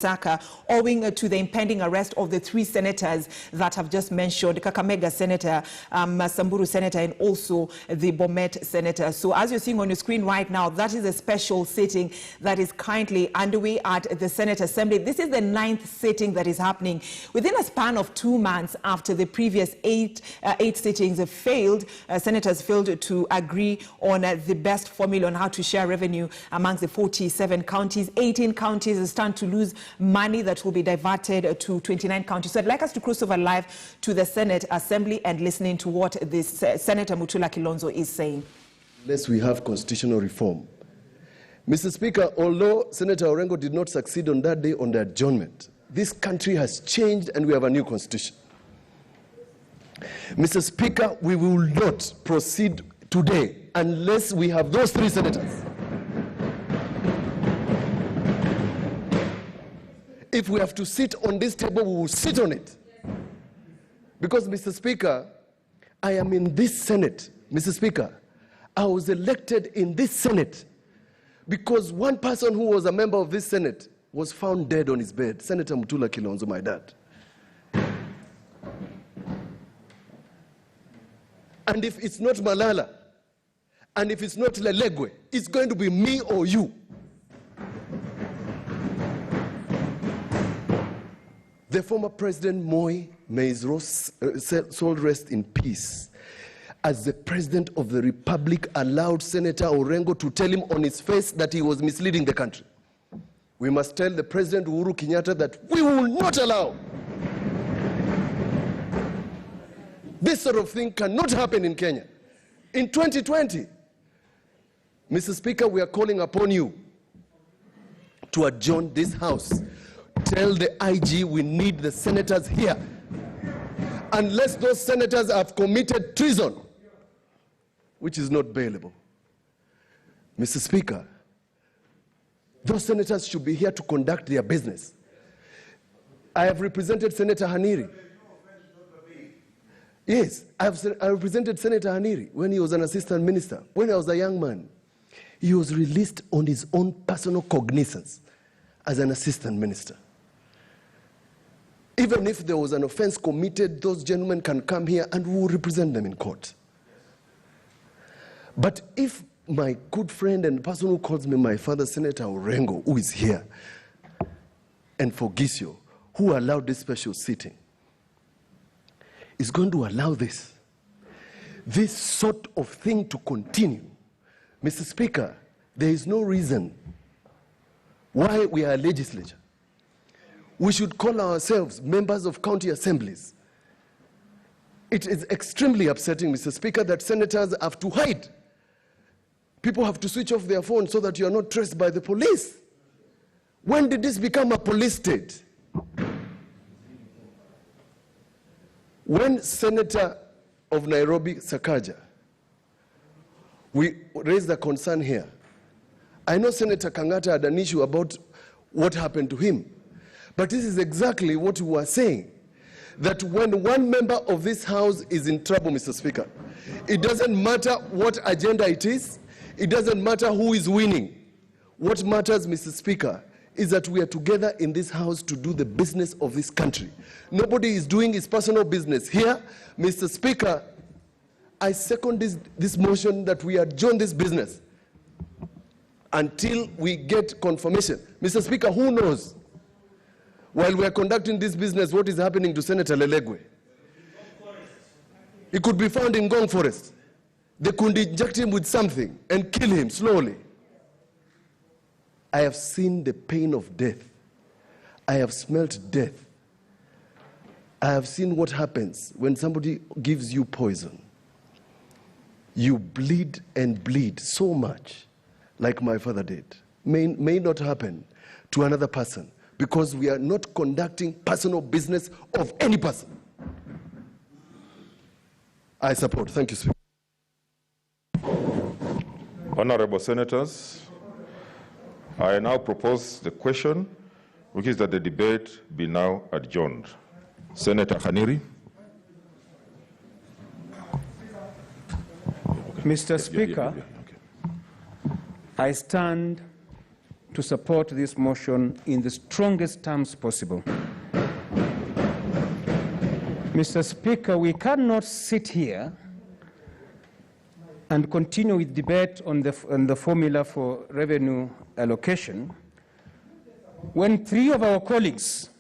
Saka, owing to the impending arrest of the three senators that have just mentioned, Kakamega Senator, Samburu Senator, and also the Bomet Senator. So as you're seeing on your screen right now, that is a special sitting that is currently underway at the Senate Assembly. This is the 9th sitting that is happening within a span of 2 months after the previous eight sittings failed. Senators failed to agree on the best formula on how to share revenue amongst the 47 counties. 18 counties stand to lose money that will be diverted to 29 counties. So I'd like us to cross over live to the Senate Assembly and listening to what this Senator Mutula Kilonzo is saying. Unless we have constitutional reform. Mr. Speaker, although Senator Orengo did not succeed on that day on the adjournment, this country has changed and we have a new constitution. Mr. Speaker, we will not proceed today unless we have those three senators. If we have to sit on this table, we will sit on it. Because, Mr. Speaker, I am in this Senate. Mr. Speaker, I was elected in this Senate because one person who was a member of this Senate was found dead on his bed, Senator Mutula Kilonzo, my dad. And if it's not Malala, and if it's not Lelegwe, it's going to be me or you. The former President Moi, may his soul rest in peace, as the President of the Republic, allowed Senator Orengo to tell him on his face that he was misleading the country. We must tell the President Uhuru Kenyatta that we will not allow. This sort of thing cannot happen in Kenya. In 2020, Mr. Speaker, we are calling upon you to adjourn this House. Tell the IG we need the senators here. Unless those senators have committed treason, which is not bailable. Mr. Speaker, those senators should be here to conduct their business. I have represented Senator Haniri. Yes, I represented Senator Haniri when he was an assistant minister. When I was a young man, he was released on his own personal cognizance as an assistant minister. Even if there was an offense committed, those gentlemen can come here and we will represent them in court. But if my good friend and the person who calls me my father, Senator Orengo, who is here, and Fogisio, who allowed this special sitting, is going to allow this sort of thing to continue, Mr. Speaker, there is no reason why we are a legislature. We should call ourselves members of county assemblies. It is extremely upsetting, Mr. Speaker, that senators have to hide. People have to switch off their phones so that you are not traced by the police. When did this become a police state? When Senator of Nairobi, Sakaja, we raised a concern here. I know Senator Kangata had an issue about what happened to him. But this is exactly what we were saying, that when one member of this House is in trouble, Mr. Speaker, it doesn't matter what agenda it is, it doesn't matter who is winning. What matters, Mr. Speaker, is that we are together in this House to do the business of this country. Nobody is doing his personal business here. Mr. Speaker, I second this motion that we adjourn this business until we get confirmation. Mr. Speaker, who knows? While we are conducting this business, what is happening to Senator Lelegwe? He could be found in Ngong Forest. They could inject him with something and kill him slowly. I have seen the pain of death. I have smelt death. I have seen what happens when somebody gives you poison. You bleed and bleed so much, like my father did. May not happen to another person, because we are not conducting personal business of any person. I support. Thank you, Speaker. Honorable Senators, I now propose the question, which is that the debate be now adjourned. Senator Haniri. Mr. Speaker, I stand to support this motion in the strongest terms possible. Mr. Speaker, we cannot sit here and continue with debate on the formula for revenue allocation when three of our colleagues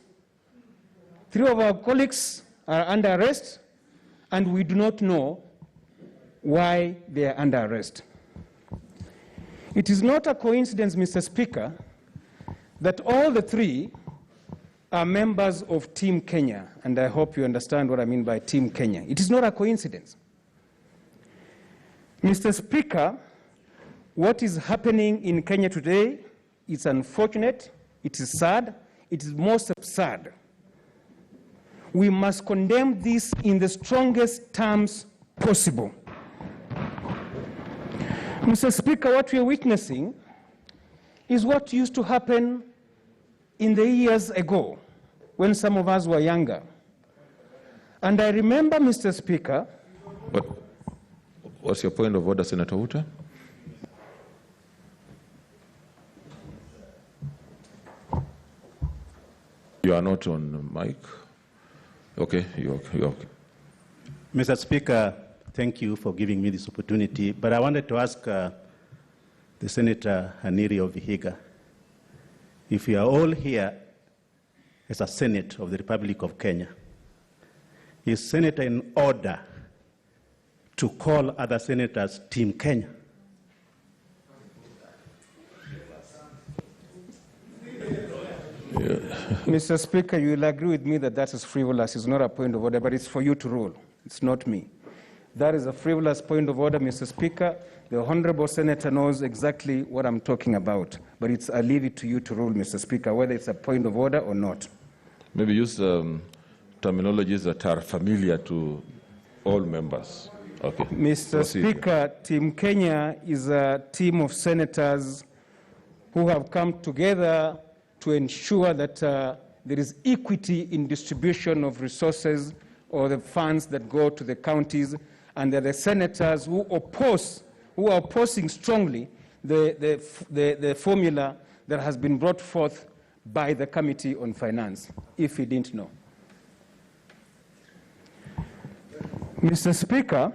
are under arrest and we do not know why they are under arrest. It is not a coincidence, Mr. Speaker, that all the three are members of Team Kenya, and I hope you understand what I mean by Team Kenya. It is not a coincidence. Mr. Speaker, what is happening in Kenya today is unfortunate, it is sad, it is most absurd. We must condemn this in the strongest terms possible. Mr. Speaker, what we are witnessing is what used to happen in the years ago when some of us were younger. And I remember, Mr. Speaker. What's your point of order, Senator Uta? You are not on the mic. Okay, you're okay. Mr. Speaker, thank you for giving me this opportunity, but I wanted to ask the Senator Haniri of Vihiga, if you are all here as a Senate of the Republic of Kenya, is Senator in order to call other senators Team Kenya? Mr. Speaker, you will agree with me that that is frivolous. It's not a point of order, but it's for you to rule. It's not me. That is a frivolous point of order, Mr. Speaker. The Honorable Senator knows exactly what I'm talking about, but I leave it to you to rule, Mr. Speaker, whether it's a point of order or not. Maybe use terminologies that are familiar to all members. Okay. Mr. Proceed. Speaker, Team Kenya is a team of senators who have come together to ensure that there is equity in distribution of resources or the funds that go to the counties, and they're the senators who are opposing strongly the formula that has been brought forth by the Committee on Finance, if you didn't know. Mr. Speaker,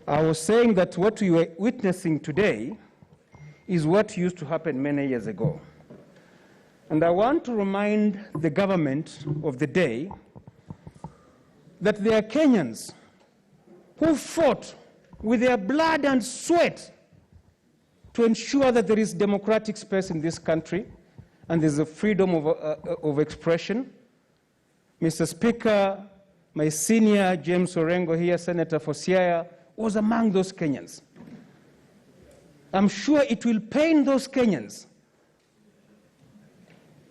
I was saying that what we were witnessing today is what used to happen many years ago. And I want to remind the government of the day that there are Kenyans who fought with their blood and sweat to ensure that there is democratic space in this country and there's a freedom of expression. Mr. Speaker, my senior James Orengo here, Senator for Siaya, was among those Kenyans. I'm sure it will pain those Kenyans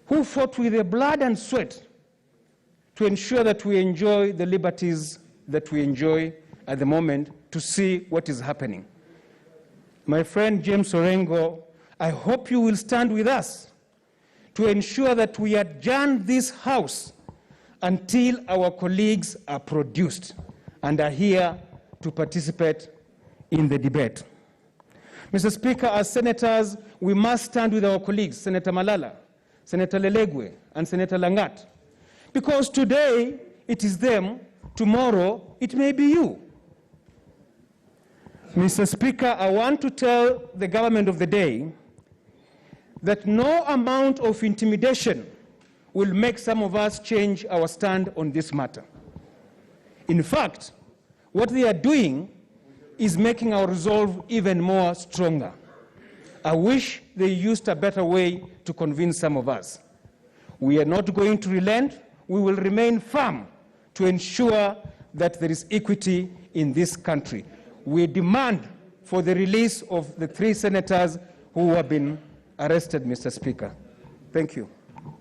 who fought with their blood and sweat to ensure that we enjoy the liberties that we enjoy at the moment, to see what is happening. My friend James Orengo, I hope you will stand with us to ensure that we adjourn this House until our colleagues are produced and are here to participate in the debate. Mr. Speaker, as senators, we must stand with our colleagues, Senator Malala, Senator Lelegwe, and Senator Langat, because today it is them, tomorrow it may be you. Mr. Speaker, I want to tell the government of the day that no amount of intimidation will make some of us change our stand on this matter. In fact, what they are doing is making our resolve even more stronger. I wish they used a better way to convince some of us. We are not going to relent. We will remain firm to ensure that there is equity in this country. We demand for the release of the 3 senators who have been arrested, Mr. Speaker. Thank you.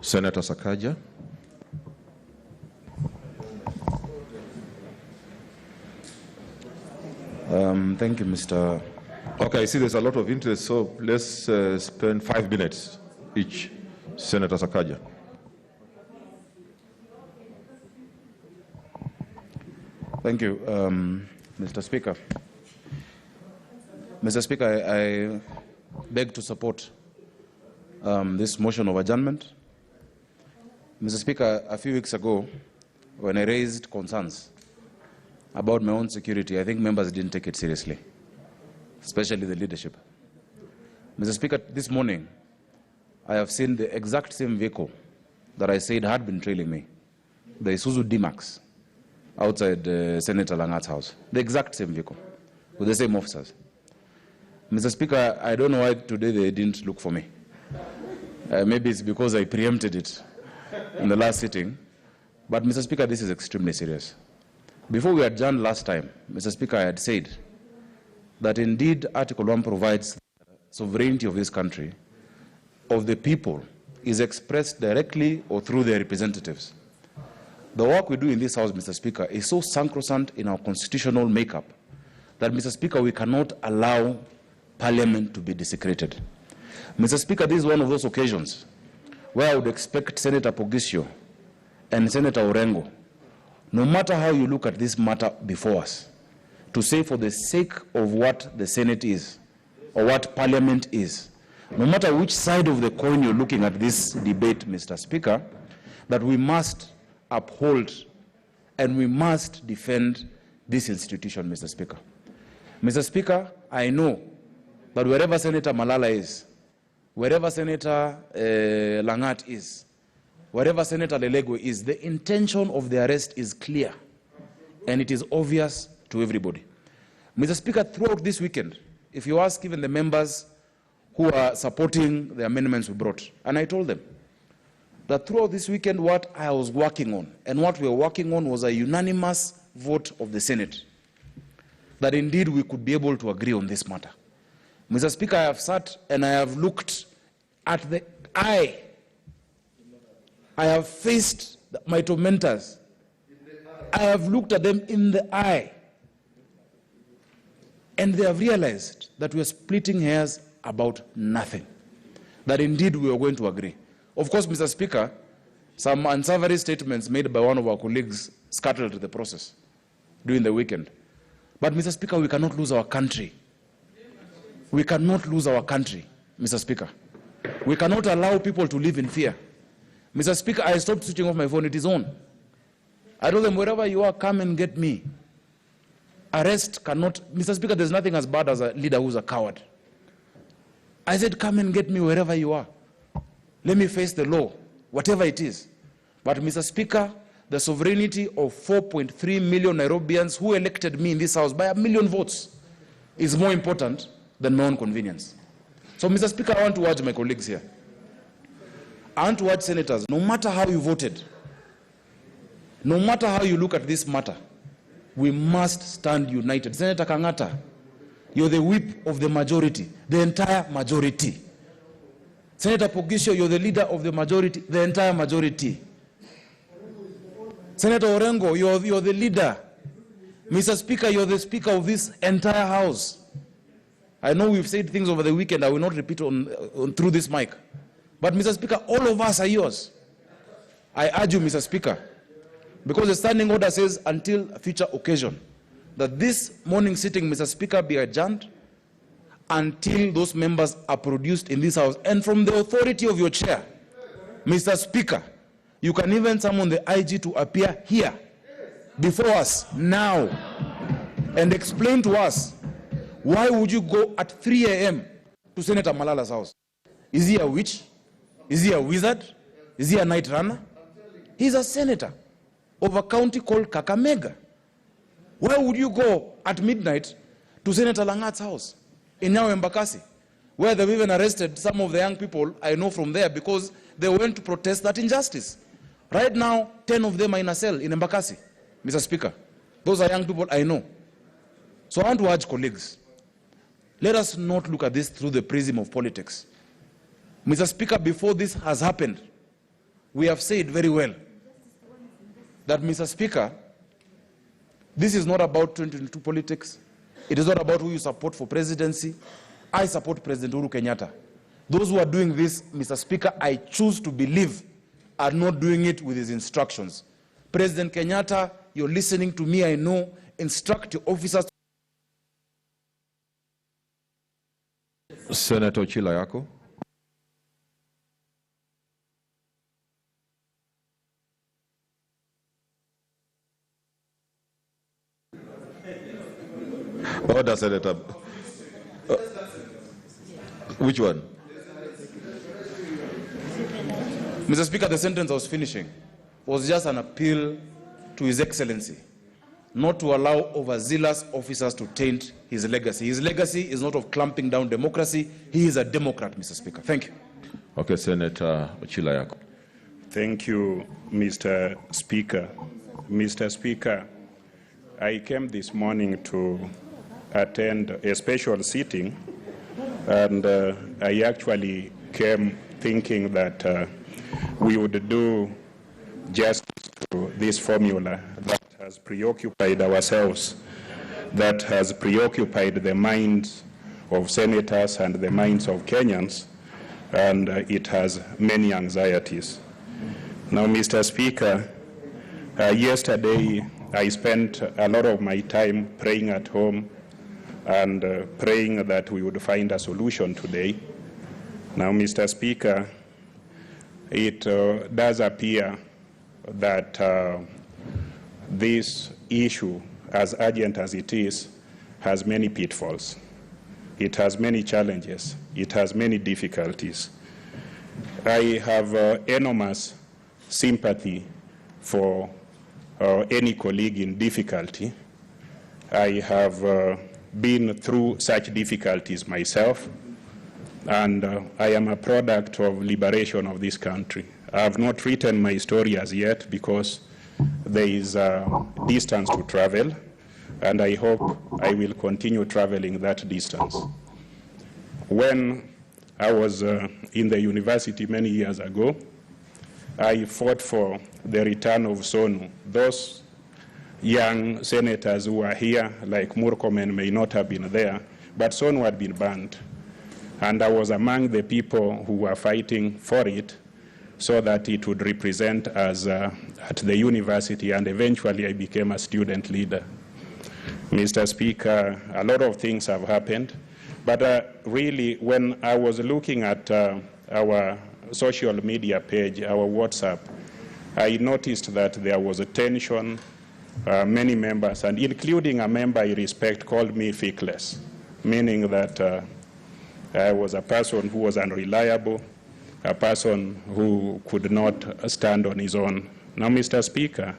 Senator Sakaja. Thank you, Mr. Okay, I see there's a lot of interest, so let's spend 5 minutes each. Senator Sakaja. Thank you, Mr. Speaker. Mr. Speaker, I beg to support this motion of adjournment. Mr. Speaker, a few weeks ago, when I raised concerns about my own security, I think members didn't take it seriously, especially the leadership. Mr. Speaker, this morning, I have seen the exact same vehicle that I said had been trailing me, the Isuzu D-Max, outside Senator Langat's house. The exact same vehicle, with the same officers. Mr. Speaker, I don't know why today they didn't look for me. Maybe it's because I preempted it in the last sitting. But, Mr. Speaker, this is extremely serious. Before we adjourned last time, Mr. Speaker, I had said that indeed Article 1 provides sovereignty of this country, of the people, is expressed directly or through their representatives. The work we do in this House, Mr. Speaker, is so sacrosanct in our constitutional makeup that, Mr. Speaker, we cannot allow Parliament to be desecrated. Mr. Speaker, this is one of those occasions where I would expect Senator Pogisio and Senator Orengo, no matter how you look at this matter before us, to say for the sake of what the Senate is, or what Parliament is, no matter which side of the coin you're looking at this debate, Mr. Speaker, that we must uphold and we must defend this institution, Mr. Speaker. Mr. Speaker, I know that wherever Senator Malala is, wherever Senator Langat is, wherever Senator Lelego is, the intention of the arrest is clear and it is obvious to everybody. Mr. Speaker, throughout this weekend, if you ask even the members who are supporting the amendments we brought, and I told them that throughout this weekend what I was working on and what we were working on was a unanimous vote of the Senate, that indeed we could be able to agree on this matter. Mr. Speaker, I have sat and I have looked at the eye. I have faced my tormentors. I have looked at them in the eye. And they have realized that we are splitting hairs about nothing. That indeed we are going to agree. Of course, Mr. Speaker, some unsavory statements made by one of our colleagues scuttled the process during the weekend. But, Mr. Speaker, we cannot lose our country. We cannot lose our country, Mr. Speaker. We cannot allow people to live in fear. Mr. Speaker, I stopped switching off my phone. It is on. I told them, wherever you are, come and get me. Arrest cannot... Mr. Speaker, there's nothing as bad as a leader who's a coward. I said, come and get me wherever you are. Let me face the law, whatever it is. But, Mr. Speaker, the sovereignty of 4.3 million Nairobians who elected me in this House by 1 million votes is more important than my own convenience. So, Mr. Speaker, I want to urge my colleagues here. I want to urge senators, no matter how you voted, no matter how you look at this matter, we must stand united. Senator Kangata, you're the whip of the majority, the entire majority. Senator Pogisio, you're the leader of the majority, the entire majority. Senator Orengo, you're the leader. Mr. Speaker, you're the speaker of this entire House. I know we've said things over the weekend. I will not repeat through this mic. But, Mr. Speaker, all of us are yours. I urge you, Mr. Speaker, because the standing order says until a future occasion, that this morning sitting, Mr. Speaker, be adjourned until those members are produced in this House. And from the authority of your chair, Mr. Speaker, you can even summon the IG to appear here before us now and explain to us, why would you go at 3 a.m. to Senator Malala's house? Is he a witch? Is he a wizard? Is he a night runner? He's a senator of a county called Kakamega. Why would you go at midnight to Senator Langat's house in Nyayo Embakasi, where they've even arrested some of the young people I know from there because they went to protest that injustice? Right now, 10 of them are in a cell in Embakasi, Mr. Speaker. Those are young people I know. So I want to urge colleagues, let us not look at this through the prism of politics. Mr. Speaker, before this has happened, we have said very well that, Mr. Speaker, this is not about 2022 politics. It is not about who you support for presidency. I support President Uhuru Kenyatta. Those who are doing this, Mr. Speaker, I choose to believe are not doing it with his instructions. President Kenyatta, you're listening to me, I know. Instruct your officers. Senator Chilayako. Order, Senator. Which one? Mr. Speaker, the sentence I was finishing was just an appeal to His Excellency not to allow overzealous officers to taint his legacy. His legacy is not of clamping down democracy. He is a Democrat, Mr. Speaker. Thank you. Okay, Senator Chilayako. Thank you, Mr. Speaker. Mr. Speaker, I came this morning to attend a special sitting, and I actually came thinking that we would do justice to this formula that has preoccupied ourselves, that has preoccupied the minds of senators and the minds of Kenyans, and it has many anxieties. Now, Mr. Speaker, yesterday I spent a lot of my time praying at home and praying that we would find a solution today. Now, Mr. Speaker, it does appear that this issue, as urgent as it is, has many pitfalls. It has many challenges. It has many difficulties. I have enormous sympathy for any colleague in difficulty. I have been through such difficulties myself, and I am a product of liberation of this country. I have not written my story as yet because there is a distance to travel, and I hope I will continue traveling that distance. When I was in the university many years ago, I fought for the return of SONU. Those young senators who are here, like Murkomen, may not have been there, but SONU had been banned. And I was among the people who were fighting for it so that it would represent us at the university, and eventually I became a student leader. Mr. Speaker, a lot of things have happened, but really when I was looking at our social media page, our WhatsApp, I noticed that there was a tension. Many members, and including a member I respect, called me feckless, meaning that I was a person who was unreliable, a person who could not stand on his own. Now, Mr. Speaker,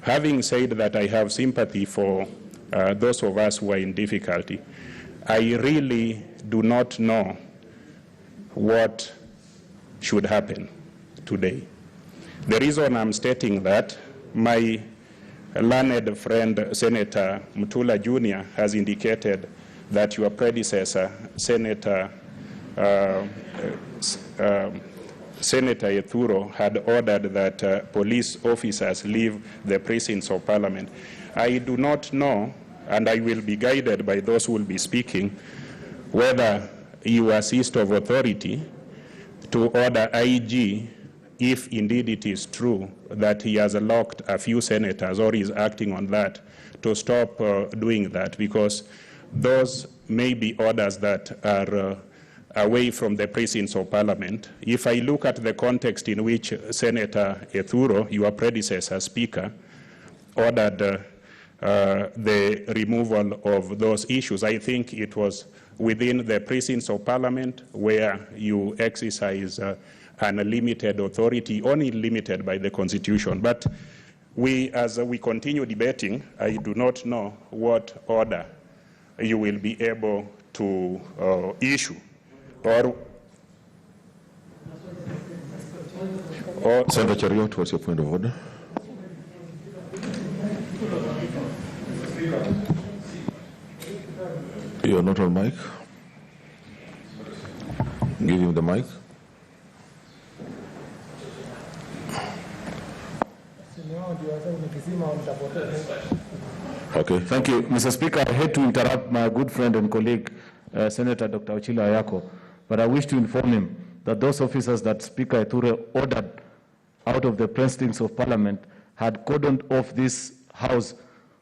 having said that I have sympathy for those of us who are in difficulty, I really do not know what should happen today. The reason I'm stating that, my learned friend, Senator Mutula Jr., has indicated that your predecessor, Senator Ethuro, had ordered that police officers leave the precincts of Parliament. I do not know, and I will be guided by those who will be speaking, whether you assist of authority to order IG, if indeed it is true that he has locked a few senators or is acting on that, to stop doing that, because those may be orders that are away from the precincts of Parliament. If I look at the context in which Senator Ethuro, your predecessor speaker, ordered the removal of those issues, I think it was within the precincts of Parliament where you exercise unlimited authority, only limited by the Constitution. But as we continue debating, I do not know what order you will be able to issue. Or Senator Chariot, what's your point of order? You're not on mic. Give him the mic. Okay. Thank you, Mr. Speaker. I hate to interrupt my good friend and colleague, Senator Dr. Ochila Ayako, but I wish to inform him that those officers that Speaker Ethuro ordered out of the precincts of Parliament had cordoned off this house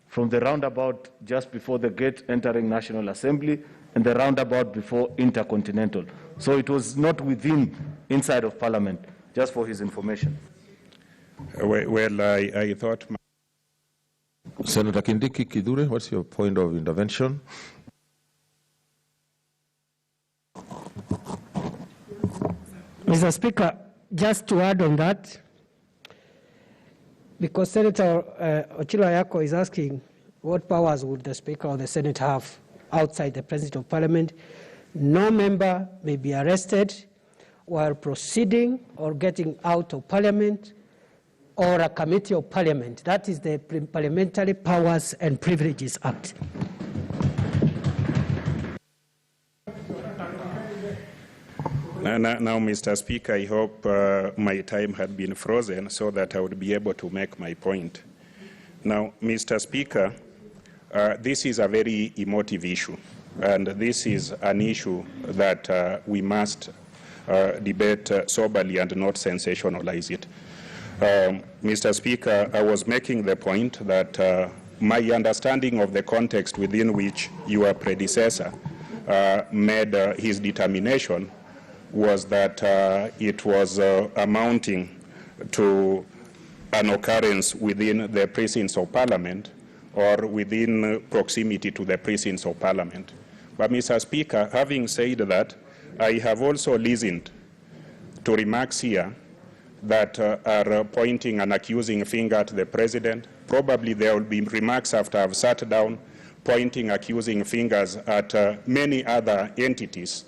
from the roundabout just before the gate entering National Assembly and the roundabout before Intercontinental. So it was not inside of Parliament, just for his information. Well, I thought Senator Kindiki Kidure, what's your point of intervention? Mr. Speaker, just to add on that, because Senator Ochilo Ayako is asking what powers would the Speaker or the Senate have outside the President of Parliament, no member may be arrested while proceeding or getting out of Parliament or a committee of Parliament. That is the Parliamentary Powers and Privileges Act. Now, Mr. Speaker, I hope my time had been frozen so that I would be able to make my point. Now, Mr. Speaker, this is a very emotive issue, and this is an issue that we must debate soberly and not sensationalize it. Mr. Speaker, I was making the point that my understanding of the context within which your predecessor made his determination was that it was amounting to an occurrence within the precincts of Parliament or within proximity to the precincts of Parliament. But, Mr. Speaker, having said that, I have also listened to remarks here that are pointing an accusing finger at the President. Probably there will be remarks after I've sat down pointing accusing fingers at many other entities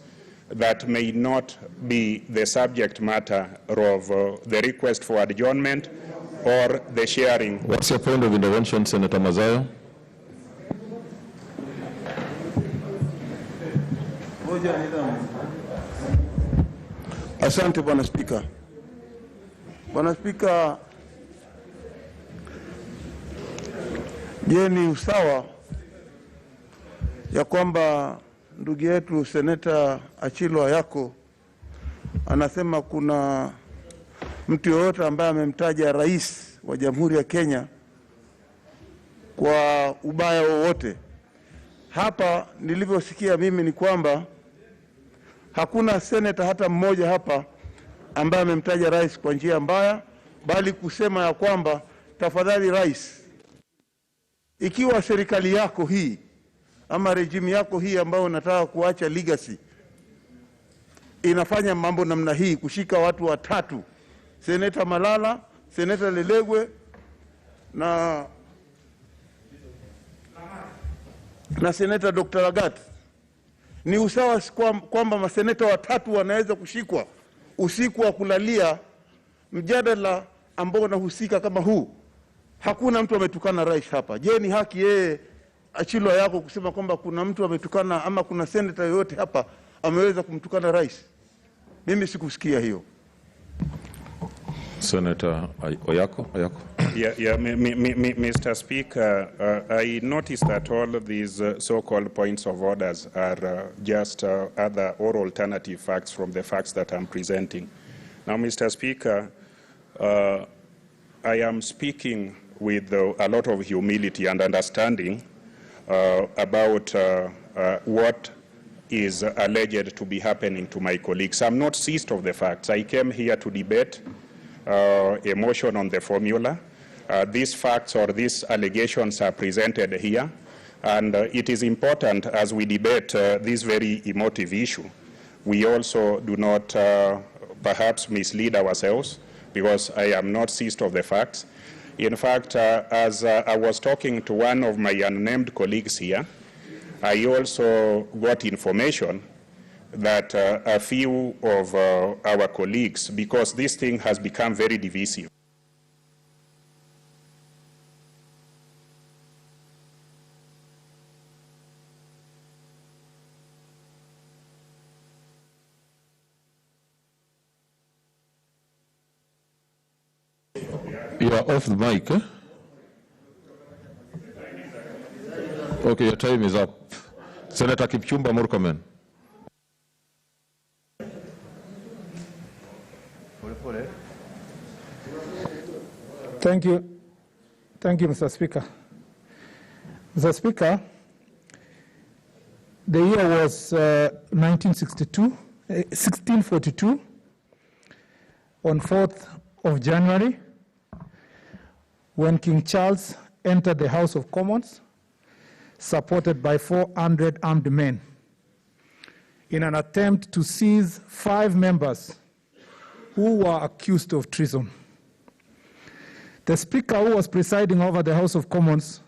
that may not be the subject matter of the request for adjournment or the sharing. What's your point of intervention, Senator Mazayo? Asante Bwana Spika. Bwana Spika, je, ni usawa ya kwamba ndugu yetu Seneta Achilo Ayako anasema kuna mtu yoyote ambaye amemtaja rais wa Jamhuri ya Kenya kwa ubaya wowote? Hapa nilivyosikia mimi ni kwamba hakuna seneta hata mmoja hapa ambaye amemtaja rais kwa njia mbaya, bali kusema ya kwamba tafadhali rais, ikiwa serikali yako hii ama regime yako hii ambayo unataka kuacha legacy inafanya mambo namna hii, kushika watu watatu, Seneta Malala, Seneta Lelegwe na Seneta Dr. Lagat, ni usawa kwamba maseneta watatu wanaweza kushikwa usiku wa kulalia mjadala ambao unahusika kama huu? Hakuna mtu ametukana rais hapa. Je, ni haki yeye Achilo Ayako kusema kwamba kuna mtu ametukana ama kuna seneta yoyote hapa ameweza kumtukana rais? Mimi sikusikia hiyo. Senator Oyako. Mr. Speaker, I noticed that all of these so-called points of orders are just other or alternative facts from the facts that I'm presenting. Now, Mr. Speaker, I am speaking with a lot of humility and understanding about what is alleged to be happening to my colleagues. I'm not seized of the facts. I came here to debate a motion on the formula. These facts or these allegations are presented here, and it is important as we debate this very emotive issue, we also do not perhaps mislead ourselves, because I am not seized of the facts. In fact, as I was talking to one of my unnamed colleagues here, I also got information that a few of our colleagues, because this thing has become very divisive, You are off the mic, eh? Okay, your time is up. Senator Kipchumba Murkomen. Thank you, Mr. Speaker. Mr. Speaker, the year was 1642, on 4th of January, when King Charles entered the House of Commons, supported by 400 armed men, in an attempt to seize 5 members who were accused of treason. The Speaker who was presiding over the House of Commons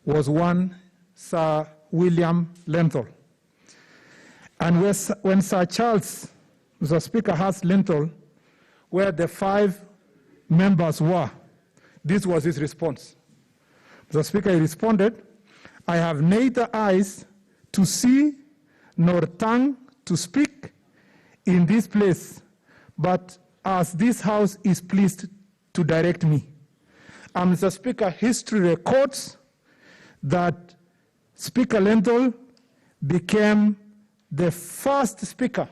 was one Sir William Lenthal. And when Sir Charles, Mr. Speaker, asked Lenthal where the 5 members were, this was his response. Mr. Speaker, he responded, "I have neither eyes to see nor tongue to speak in this place, but as this House is pleased to direct me." And Mr. Speaker, history records that Speaker Lenthal became the first Speaker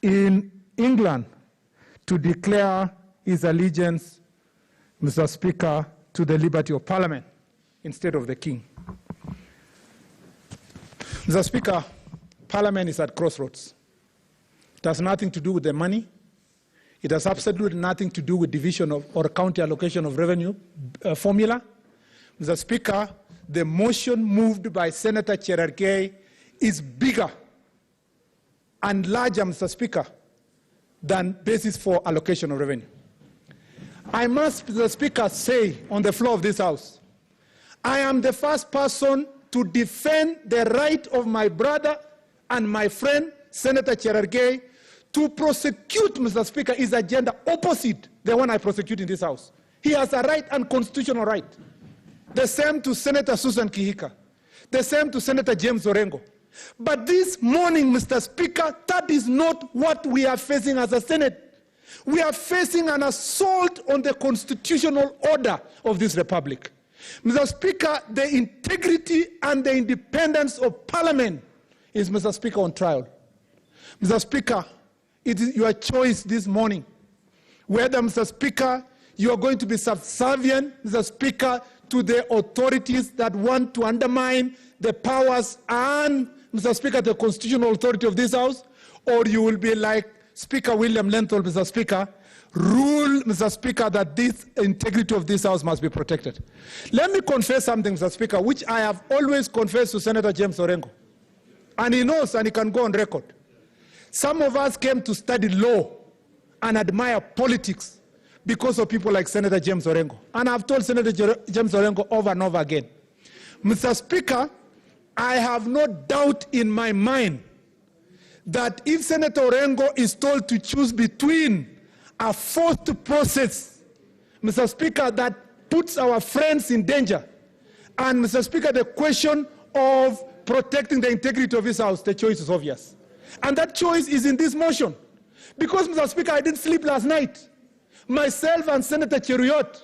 in England to declare his allegiance, Mr. Speaker, to the liberty of Parliament instead of the King. Mr. Speaker, Parliament is at crossroads. It has nothing to do with the money. It has absolutely nothing to do with division of or county allocation of revenue formula. Mr. Speaker, the motion moved by Senator Cherargei is bigger and larger, Mr. Speaker, than basis for allocation of revenue. I must, Mr. Speaker, say on the floor of this House, I am the first person to defend the right of my brother and my friend, Senator Cherargei, to prosecute, Mr. Speaker, his agenda opposite the one I prosecute in this House. He has a right and constitutional right. The same to Senator Susan Kihika. The same to Senator James Orengo. But this morning, Mr. Speaker, that is not what we are facing as a Senate. We are facing an assault on the constitutional order of this republic. Mr. Speaker, the integrity and the independence of Parliament is, Mr. Speaker, on trial. Mr. Speaker, it is your choice this morning whether, Mr. Speaker, you are going to be subservient, Mr. Speaker, to the authorities that want to undermine the powers and, Mr. Speaker, the constitutional authority of this House, or you will be like Speaker William Lenthal, Mr. Speaker, rule, Mr. Speaker, that this integrity of this House must be protected. Let me confess something, Mr. Speaker, which I have always confessed to Senator James Orengo. And he knows and he can go on record. Some of us came to study law and admire politics because of people like Senator James Orengo. And I've told Senator James Orengo over and over again, Mr. Speaker, I have no doubt in my mind that if Senator Orengo is told to choose between a forced process, Mr. Speaker, that puts our friends in danger, and, Mr. Speaker, the question of protecting the integrity of this House, the choice is obvious. And that choice is in this motion. Because, Mr. Speaker, I didn't sleep last night. Myself and Senator Cheruiyot,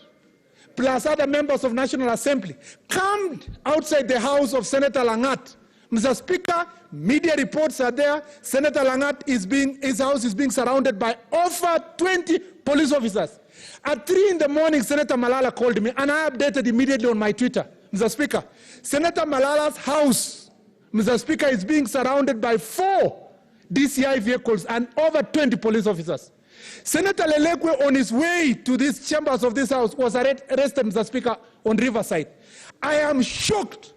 plus other members of National Assembly, camped outside the house of Senator Langat. Mr. Speaker, media reports are there. Senator Langat his house is being surrounded by over 20 police officers. At 3 in the morning, Senator Malala called me, and I updated immediately on my Twitter. Mr. Speaker, Senator Malala's house, Mr. Speaker, is being surrounded by 4 DCI vehicles and over 20 police officers. Senator Lelekwe, on his way to these chambers of this House, was arrested, Mr. Speaker, on Riverside. I am shocked.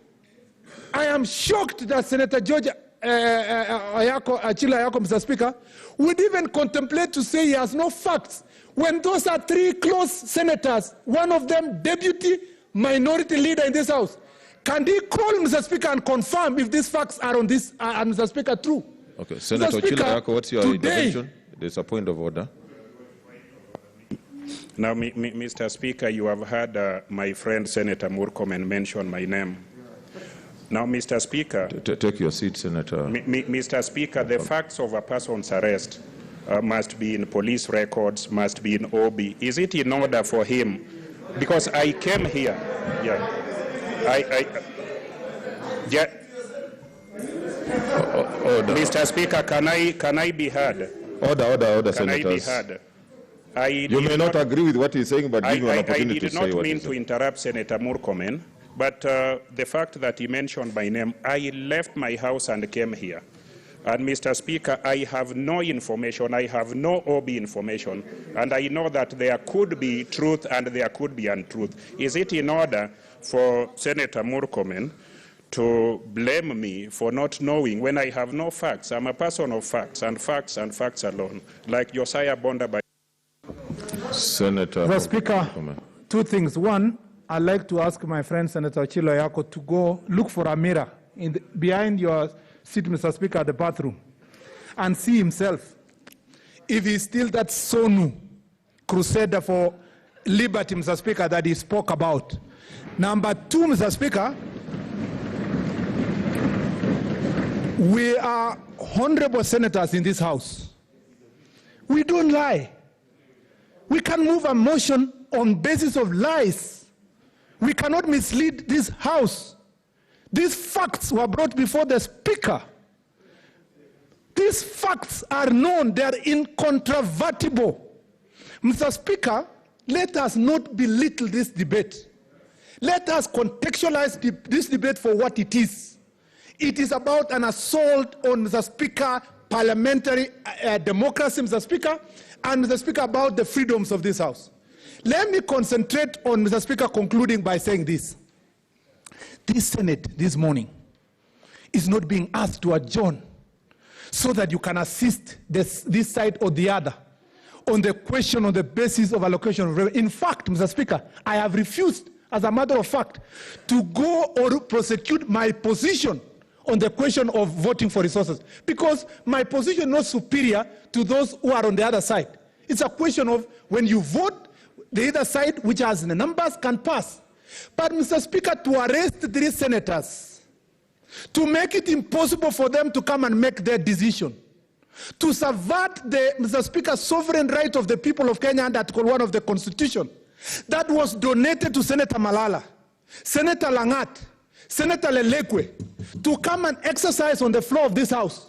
I am shocked that Senator George Achila Ayako, Mr. Speaker, would even contemplate to say he has no facts when those are 3 close senators, one of them deputy minority leader in this House. Can he call, Mr. Speaker, and confirm if these facts are on this, Mr. Speaker, true? Okay, Senator Achila Ayako, what's your intervention? There's a point of order. Now, Mr. Speaker, you have heard my friend Senator Murkomen mention my name. Now, Mr. Speaker... Take your seat, Senator. Mr. Speaker, the facts of a person's arrest must be in police records, must be in OB. Is it in order for him? Because I came here... Yeah. Mr. Speaker, can I be heard? Order, Senators. Can I be heard? You may not agree with what he's saying, but give me an opportunity to say what I did not mean to interrupt Senator Murkomen, but the fact that he mentioned my name, I left my house and came here. And Mr. Speaker, I have no information, I have no OB information, and I know that there could be truth and there could be untruth. Is it in order for Senator Murkomen to blame me for not knowing when I have no facts? I'm a person of facts and facts alone, like Josiah Bonda by Senator. Mr. Speaker, two things. One, I'd like to ask my friend Senator Ochilo Ayako to go look for a mirror behind your seat, Mr. Speaker, at the bathroom, and see himself if he's still that Sonu crusader for liberty, Mr. Speaker, that he spoke about. Number two, Mr. Speaker, we are honorable senators in this House. We don't lie. We can move a motion on basis of lies. We cannot mislead this House. These facts were brought before the Speaker. These facts are known, they are incontrovertible. Mr. Speaker, let us not belittle this debate. Let us contextualize this debate for what it is. It is about an assault on, Mr. Speaker, parliamentary democracy, Mr. Speaker, and, Mr. Speaker, about the freedoms of this House. Let me concentrate on, Mr. Speaker, concluding by saying this. This Senate this morning is not being asked to adjourn so that you can assist this side or the other on the question on the basis of allocation of revenue. In fact, Mr. Speaker, I have refused, as a matter of fact, to go or prosecute my position on the question of voting for resources, because my position is not superior to those who are on the other side. It's a question of when you vote, the other side, which has the numbers, can pass. But, Mr. Speaker, to arrest 3 senators, to make it impossible for them to come and make their decision, to subvert the, Mr. Speaker, sovereign right of the people of Kenya under Article 1 of the Constitution, that was donated to Senator Malala, Senator Langat, Senator Lelekwe, to come and exercise on the floor of this House.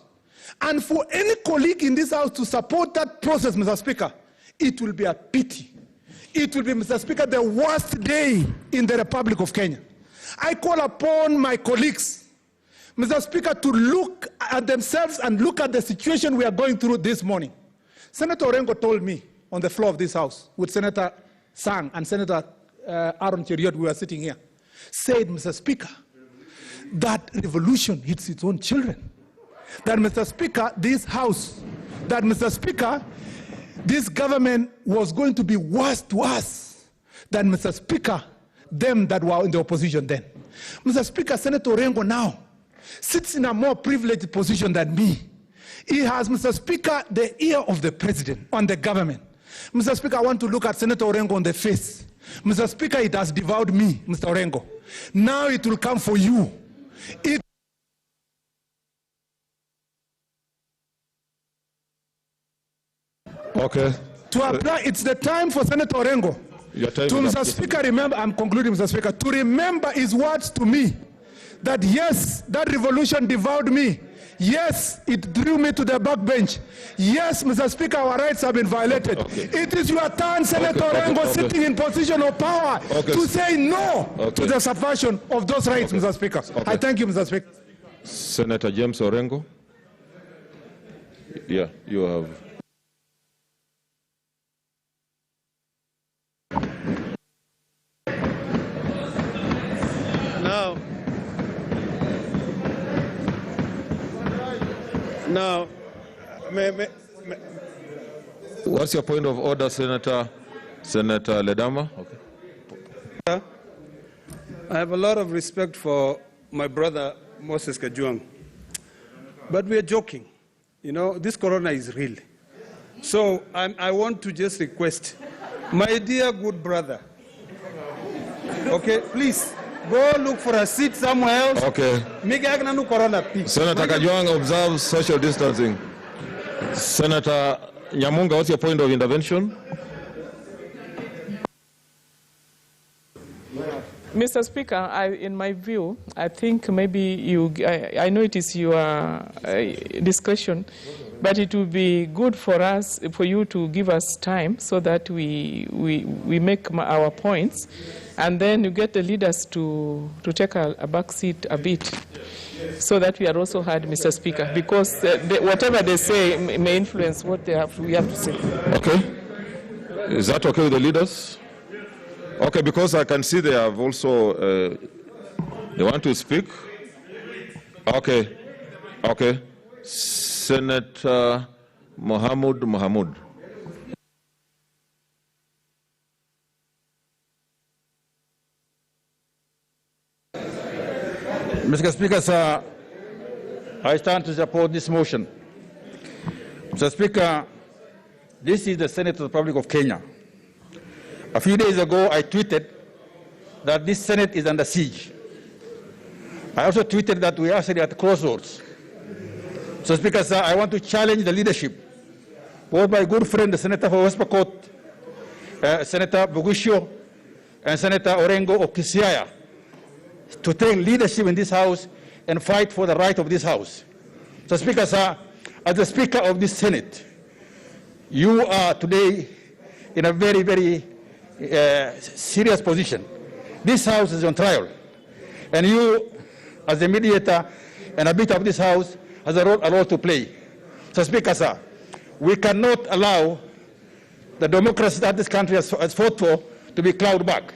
And for any colleague in this House to support that process, Mr. Speaker, it will be a pity. It will be, Mr. Speaker, the worst day in the Republic of Kenya. I call upon my colleagues, Mr. Speaker, to look at themselves and look at the situation we are going through this morning. Senator Orengo told me on the floor of this House, with Senator Sang and Senator Aaron Cheriot, we were sitting here, said, Mr. Speaker, that revolution hits its own children. That, Mr. Speaker, this House, that, Mr. Speaker, this government was going to be worse to us than, Mr. Speaker, them that were in the opposition then. Mr. Speaker, Senator Orengo now sits in a more privileged position than me. He has, Mr. Speaker, the ear of the president on the government. Mr. Speaker, I want to look at Senator Orengo on the face. Mr. Speaker, it has devoured me, Mr. Orengo. Now it will come for you. Okay. To apply, it's the time for Senator Orengo. To, Mr. Speaker, remember, I'm concluding, Mr. Speaker, to remember his words to me, that yes, that revolution devoured me. Yes, it drew me to the backbench. Yes, Mr. Speaker, our rights have been violated. Okay. It is your turn, Senator Orengo, sitting in position of power, to say no to the subversion of those rights, Mr. Speaker. I thank you, Mr. Speaker. Senator James Orengo. Yeah, you have. Now, what's your point of order, Senator Ledama? Okay. I have a lot of respect for my brother Moses Kajwang, but we are joking. You know, this corona is real. So I want to just request, my dear good brother, okay, please, go look for a seat somewhere else. Okay. Senator Kajwang observes social distancing. Senator Nyamunga, what's your point of intervention? Mr. Speaker, in my view, I think maybe I know it is your discussion, but it would be good for us, for you to give us time so that we make our points, and then you get the leaders to take a back seat a bit. so that we are also heard, Mr. Speaker, because whatever they say may influence what we have to say. Okay. Is that okay with the leaders? Okay, because I can see they have also, they want to speak. Okay. Okay. Senator Mohamud. Mr. Speaker, sir, I stand to support this motion. Mr. Speaker, this is the Senate of the Republic of Kenya. A few days ago, I tweeted that this Senate is under siege. I also tweeted that we are actually at crossroads. Mr. Speaker, sir, I want to challenge the leadership, both my good friend, the Senator for West Pokot, Senator Bugusho, and Senator Orengo of Kisiaya, to take leadership in this House and fight for the right of this House. So, Speaker, sir, as the Speaker of this Senate, you are today in a very, very serious position. This House is on trial, and you, as a mediator and a bit of this House, has a role to play. So, Speaker, sir, we cannot allow the democracy that this country has fought for to be clawed back.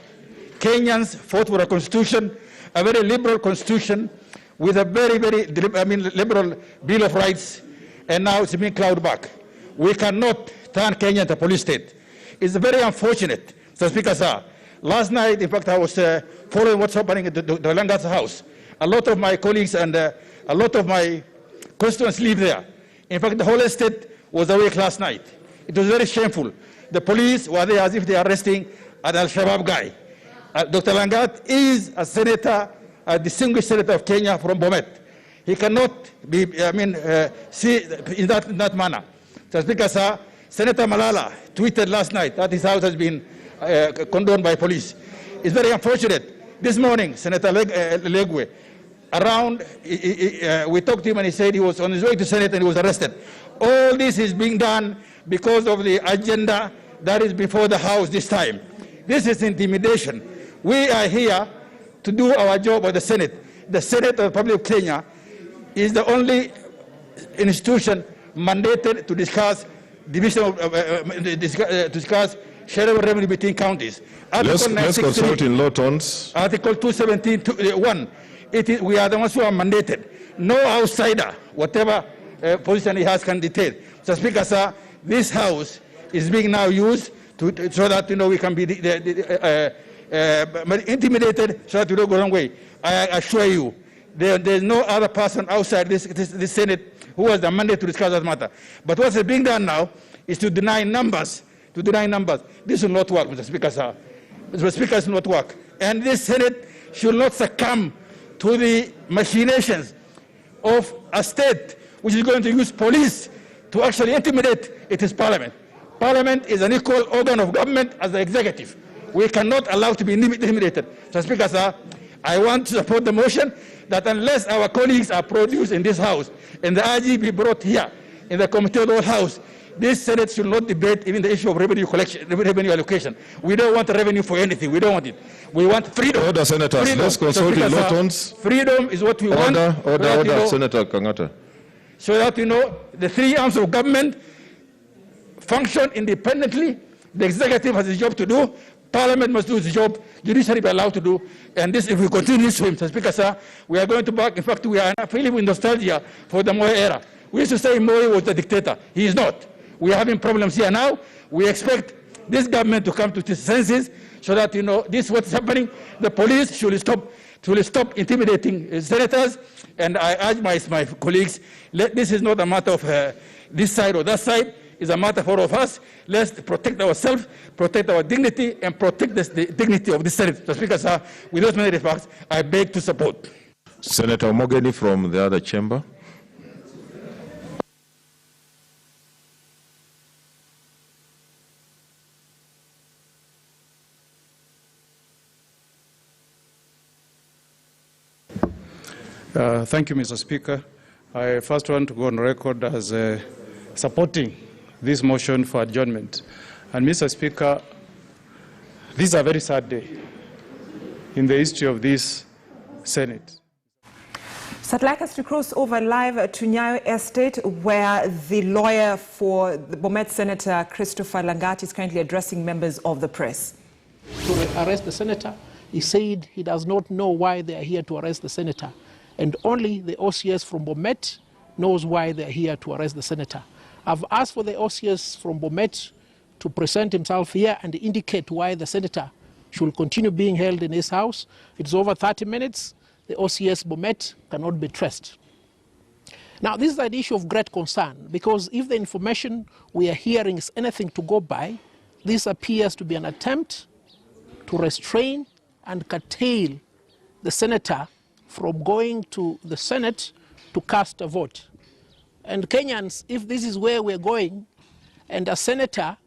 Kenyans fought for a constitution, a very liberal constitution with a very, very liberal Bill of Rights, and now it's being clawed back. We cannot turn Kenya into a police state. It's very unfortunate. So, Speaker, sir, last night, in fact, I was following what's happening at the Langat's house. A lot of my colleagues and a lot of my constituents live there. In fact, the whole estate was awake last night. It was very shameful. The police were there as if they are arresting an Al-Shabaab guy. Dr. Langat is a senator, a distinguished senator of Kenya from Bomet. He cannot be, see in that manner. So, Speaker, sir, Senator Malala tweeted last night that his house has been condoned by police. It's very unfortunate. This morning, Senator Legwe, we talked to him and he said he was on his way to Senate and he was arrested. All this is being done because of the agenda that is before the House this time. This is intimidation. We are here to do our job at the Senate. The Senate of the Republic of Kenya is the only institution mandated to discuss division of, discuss sharing of revenue between counties. Let's consult in low tones. Article 217(1). We are the ones who are mandated. No outsider, whatever position he has, can dictate. So, Speaker, sir, this House is being now used so that we can be intimidated, so that we don't go the wrong way. I assure you, there is no other person outside this Senate who has the mandate to discuss that matter. But what is being done now is to deny numbers. This will not work, Mr. Speaker, sir. Mr. Speaker, it will not work. And this Senate should not succumb to the machinations of a state which is going to use police to actually intimidate its parliament. Parliament is an equal organ of government as the executive. We cannot allow to be intimidated. So, Speaker, sir, I want to support the motion that unless our colleagues are produced in this House and the RG be brought here in the Committee of the Whole House, this Senate should not debate even the issue of revenue collection, revenue allocation. We don't want revenue for anything. We don't want it. We want freedom. Order, Senators. Freedom. Let's consult in low tones. Freedom is what we want. Order, Senator Kangata. So that the three arms of government function independently. The executive has a job to do. Parliament must do its job. Judiciary be allowed to do. And this, if we continue to swim, Mr. Speaker, sir, we are going to back. In fact, we are feeling with nostalgia for the Moi era. We used to say Moi was the dictator. He is not. We are having problems here now. We expect this government to come to its senses so that, this is what's happening. The police should stop intimidating senators. And I urge my colleagues, this is not a matter of this side or that side. It's a matter for all of us. Let's protect ourselves, protect our dignity, and protect the dignity of the Senate. So, Speaker, sir, with those many remarks, I beg to support. Senator Mogeni from the other chamber. Thank you, Mr. Speaker. I first want to go on record as supporting this motion for adjournment. And Mr. Speaker, this is a very sad day in the history of this Senate. So I'd like us to cross over live to Nyayo Estate, where the lawyer for the Bomet Senator Christopher Langat is currently addressing members of the press. To arrest the senator, he said he does not know why they are here to arrest the senator, and only the OCS from Bomet knows why they are here to arrest the senator. I've asked for the OCS from Bomet to present himself here and indicate why the senator should continue being held in his house. It's over 30 minutes. The OCS Bomet cannot be traced. Now, this is an issue of great concern, because if the information we are hearing is anything to go by, this appears to be an attempt to restrain and curtail the senator from going to the Senate to cast a vote. And Kenyans, if this is where we're going, and a senator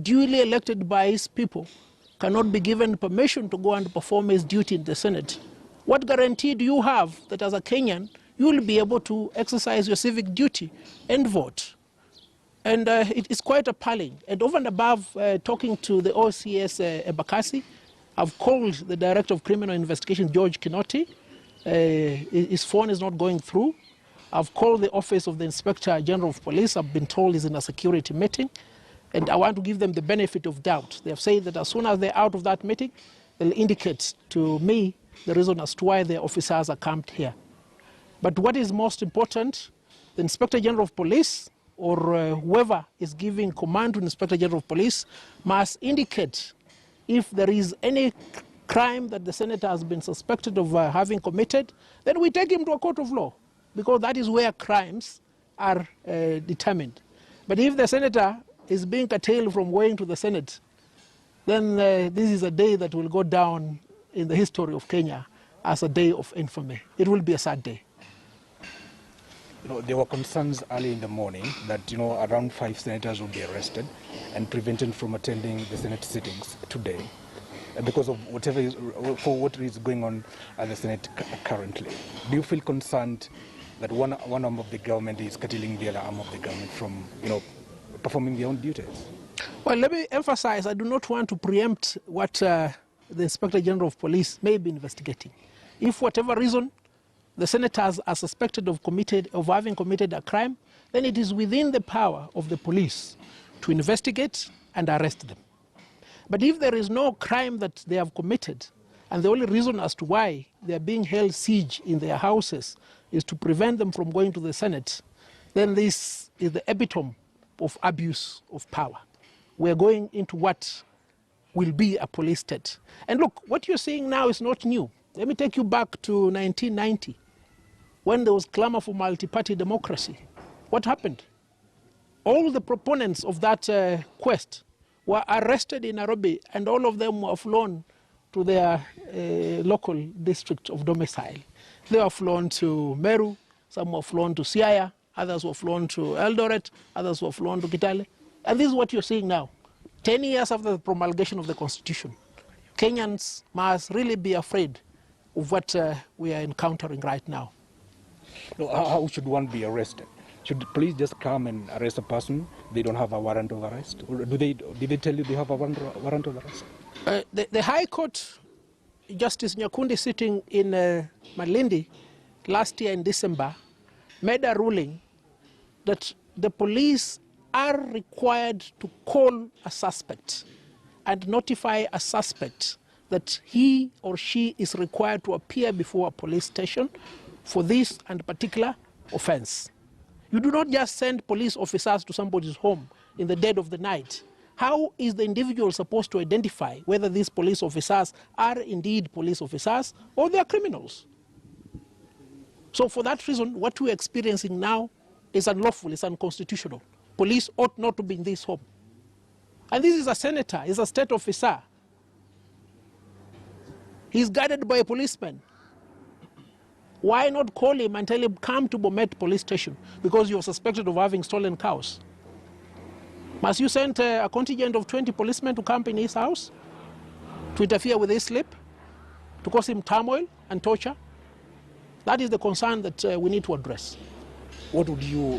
duly elected by his people cannot be given permission to go and perform his duty in the Senate, what guarantee do you have that as a Kenyan you will be able to exercise your civic duty and vote? And it is quite appalling. And over and above talking to the OCS Ebakasi, I've called the Director of Criminal Investigation, George Kinoti. His phone is not going through. I've called the Office of the Inspector General of Police. I've been told he's in a security meeting. And I want to give them the benefit of doubt. They have said that as soon as they're out of that meeting, they'll indicate to me the reason as to why their officers are camped here. But what is most important, the Inspector General of Police or whoever is giving command to the Inspector General of Police must indicate if there is any crime that the senator has been suspected of having committed, then we take him to a court of law, because that is where crimes are determined. But if the senator is being curtailed from going to the Senate, then this is a day that will go down in the history of Kenya as a day of infamy. It will be a sad day. There were concerns early in the morning that around 5 senators would be arrested and prevented from attending the Senate sittings today because of what is going on at the Senate currently. Do you feel concerned that one arm of the government is curtailing the other arm of the government from performing their own duties? Well, let me emphasize, I do not want to preempt what the Inspector General of Police may be investigating. If for whatever reason the senators are suspected of having committed a crime, then it is within the power of the police to investigate and arrest them. But if there is no crime that they have committed, and the only reason as to why they are being held siege in their houses is to prevent them from going to the Senate, then this is the epitome of abuse of power. We're going into what will be a police state. And look, what you're seeing now is not new. Let me take you back to 1990, when there was clamor for multi-party democracy. What happened? All the proponents of that quest were arrested in Nairobi, and all of them were flown to their local district of domicile. They were flown to Meru, some were flown to Siaya, others were flown to Eldoret, others were flown to Kitale. And this is what you're seeing now. 10 years after the promulgation of the Constitution, Kenyans must really be afraid of what we are encountering right now. How should one be arrested? Should the police just come and arrest a person? They don't have a warrant of arrest? Or did they tell you they have a warrant of arrest? The High Court, Justice Nyakundi sitting in Malindi last year in December, made a ruling that the police are required to call a suspect and notify a suspect that he or she is required to appear before a police station for this and particular offense. You do not just send police officers to somebody's home in the dead of the night. How is the individual supposed to identify whether these police officers are indeed police officers or they are criminals? So for that reason, what we're experiencing now is unlawful, it's unconstitutional. Police ought not to be in this home. And this is a senator, he's a state officer. He's guarded by a policeman. Why not call him and tell him, come to Bomet police station because you're suspected of having stolen cows? Must you send a contingent of 20 policemen to camp in his house to interfere with his sleep, to cause him turmoil and torture? That is the concern that we need to address. What would you,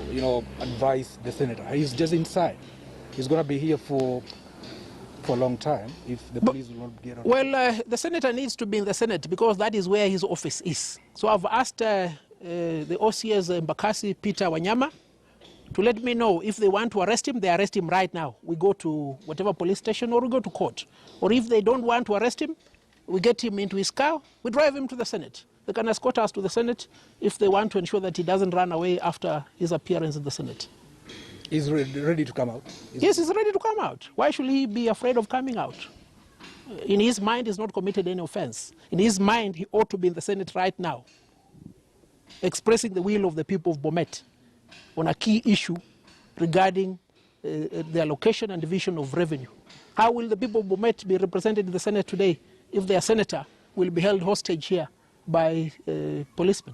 advise the senator? He's just inside. He's going to be here for a long time if the police will not get on. Well, the senator needs to be in the Senate because that is where his office is. So I've asked the OCS Embakasi, Peter Wanyama, to let me know if they want to arrest him, they arrest him right now. We go to whatever police station or we go to court. Or if they don't want to arrest him, we get him into his car, we drive him to the Senate. They can escort us to the Senate if they want to ensure that he doesn't run away after his appearance in the Senate. He's ready to come out? Yes, he's ready to come out. Why should he be afraid of coming out? In his mind, he's not committed any offense. In his mind, he ought to be in the Senate right now, expressing the will of the people of Bomet on a key issue regarding the allocation and division of revenue. How will the people of Bomet be represented in the Senate today if their senator will be held hostage here by policemen?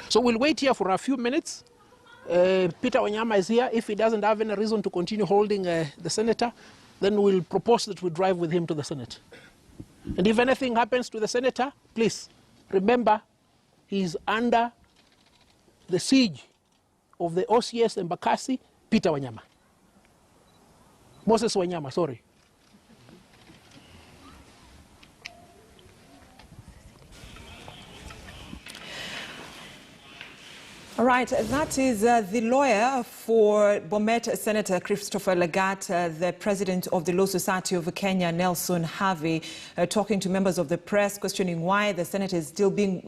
So we'll wait here for a few minutes. Peter Wanyama is here. If he doesn't have any reason to continue holding the senator, then we'll propose that we drive with him to the Senate. And if anything happens to the senator, please remember he's under the siege of the OCS Embakasi, Peter Wanyama. Moses Wanyama, sorry. All right, that is the lawyer for Bomet Senator Christopher Lagat, the president of the Law Society of Kenya, Nelson Harvey, talking to members of the press, questioning why the senator is still being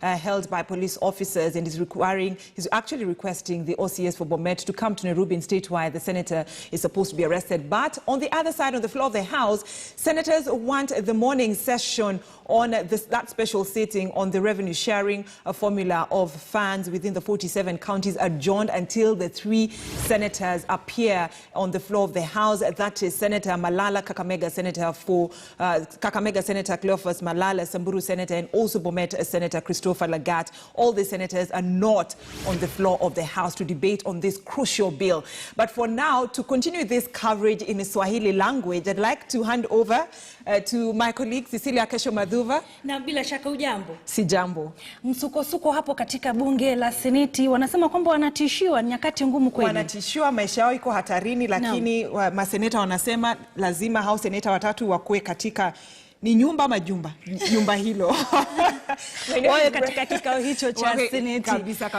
held by police officers, and is actually requesting the OCS for Bomet to come to Nairobi and state why the senator is supposed to be arrested. But on the other side, on the floor of the House, senators want the morning session on that special sitting on the revenue sharing formula of funds within the 47 counties adjourned until the 3 senators appear on the floor of the House. That is Senator Malala, Kakamega Senator for Kakamega Senator Cleophas Malala, Samburu Senator, and also Bomet Senator Christopher Lagat. All the senators are not on the floor of the House to debate on this crucial bill. But for now, to continue this coverage in Swahili language, I'd like to hand over to my colleague Cecilia Kesho Madhuva. Na bila shaka ujambo. Si jambo. Msukosuko hapo katika bunge la Seneti, wanasema kwamba wanatishiwa, nyakati ngumu kweli. Wanatishiwa, maisha yao iko hatarini, lakini maseneta wanasema lazima hao seneta watatu wakue katika ni nyumba majumba nyumba hilo. Wawe katika kikao hicho cha Seneti. Kabisa.